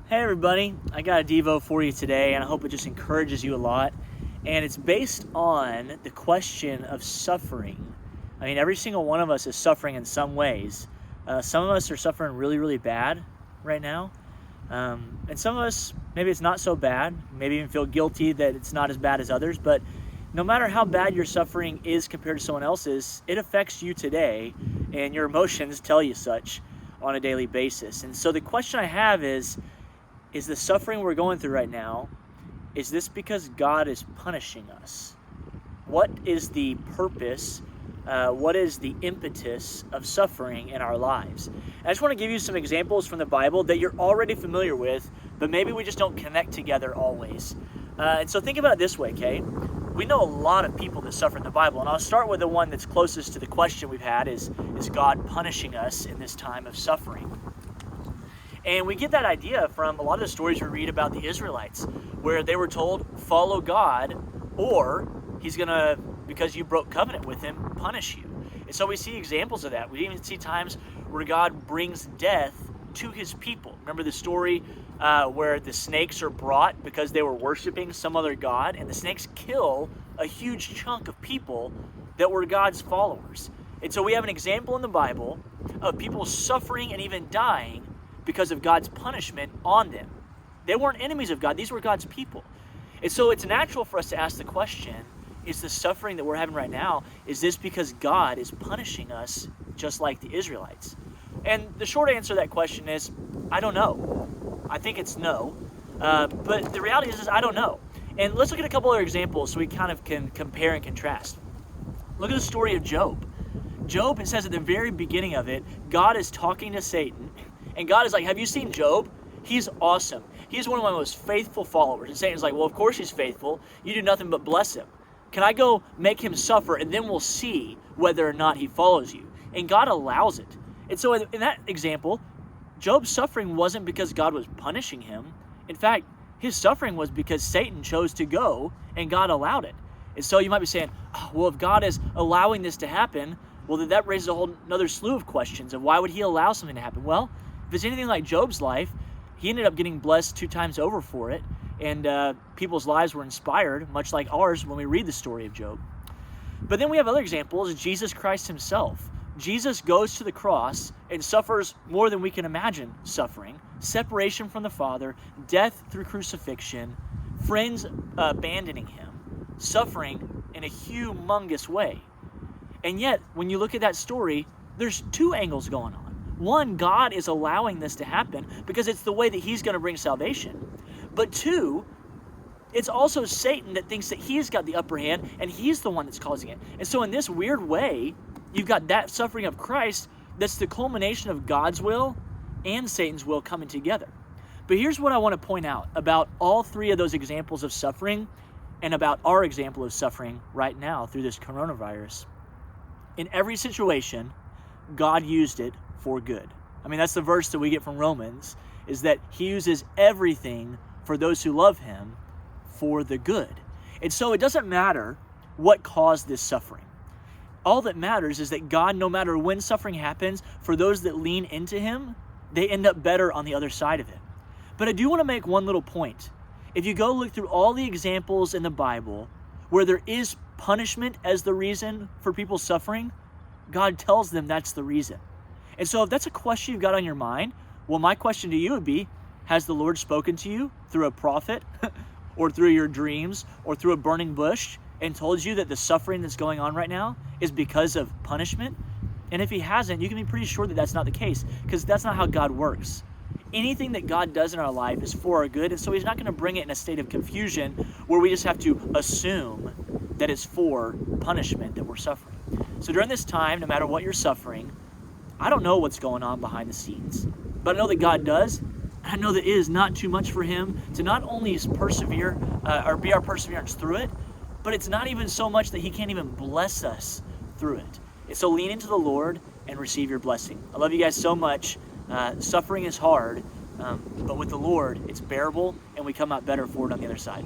Hey everybody, I got a Devo for you today, and I hope it just encourages you a lot. And it's based on the question of suffering. I mean, every single one of us is suffering in some ways. Some of us are suffering really, really bad right now. And some of us, maybe it's not so bad, maybe even feel guilty that it's not as bad as others. But no matter how bad your suffering is compared to someone else's, it affects you today, and your emotions tell you such on a daily basis. And so the question I have is the suffering we're going through right now, is this because God is punishing us? What is the purpose? What is the impetus of suffering in our lives? I just want to give you some examples from the Bible that you're already familiar with, but maybe we just don't connect together always. And so think about it this way, okay? We know a lot of people that suffer in the Bible, and I'll start with the one that's closest to the question we've had is God punishing us in this time of suffering? And we get that idea from a lot of the stories we read about the Israelites, where they were told, follow God, or he's going to, because you broke covenant with him, punish you. And so we see examples of that. We even see times where God brings death to his people. Remember the story where the snakes are brought because they were worshiping some other god, and the snakes kill a huge chunk of people that were God's followers. And so we have an example in the Bible of people suffering and even dying because of God's punishment on them. They weren't enemies of God. These were God's people. And so it's natural for us to ask the question, is the suffering that we're having right now, is this because God is punishing us just like the Israelites? And the short answer to that question is, I don't know. I think it's no. But the reality is I don't know. And let's look at a couple other examples so we kind of can compare and contrast. Look at the story of Job. Job, it says at the very beginning of it, God is talking to Satan, and God is like, have you seen Job? He's awesome. He's one of my most faithful followers. And Satan's like, well, of course he's faithful. You do nothing but bless him. Can I go make him suffer, and then we'll see whether or not he follows you? And God allows it. And so in that example, Job's suffering wasn't because God was punishing him. In fact, his suffering was because Satan chose to go, and God allowed it. And so you might be saying, oh, well, if God is allowing this to happen, well, then that raises a whole another slew of questions of why would he allow something to happen? Well, if it's anything like Job's life, he ended up getting blessed 2 times over for it, and people's lives were inspired, much like ours when we read the story of Job. But then we have other examples. Jesus Christ himself. Jesus goes to the cross and suffers more than we can imagine suffering. Separation from the Father, death through crucifixion, friends abandoning him, suffering in a humongous way. And yet, when you look at that story, there's 2 angles going on. One, God is allowing this to happen because it's the way that he's going to bring salvation. But 2, it's also Satan that thinks that he's got the upper hand and he's the one that's causing it. And so in this weird way, you've got that suffering of Christ that's the culmination of God's will and Satan's will coming together. But here's what I want to point out about all 3 of those examples of suffering and about our example of suffering right now through this coronavirus. In every situation, God used it for good. I mean, that's the verse that we get from Romans, is that he uses everything for those who love him for the good. And so it doesn't matter what caused this suffering. All that matters is that God, no matter when suffering happens, for those that lean into him, they end up better on the other side of it. But I do want to make one little point. If you go look through all the examples in the Bible where there is punishment as the reason for people suffering, God tells them that's the reason. And so if that's a question you've got on your mind, well, my question to you would be, has the Lord spoken to you through a prophet or through your dreams or through a burning bush and told you that the suffering that's going on right now is because of punishment? And if he hasn't, you can be pretty sure that that's not the case, because that's not how God works. Anything that God does in our life is for our good, and so he's not going to bring it in a state of confusion where we just have to assume that it's for punishment that we're suffering. So during this time, no matter what you're suffering, I don't know what's going on behind the scenes, but I know that God does. I know that it is not too much for him to not only persevere or be our perseverance through it, but it's not even so much that he can't even bless us through it. And so lean into the Lord and receive your blessing. I love you guys so much. Suffering is hard, but with the Lord, it's bearable, and we come out better for it on the other side.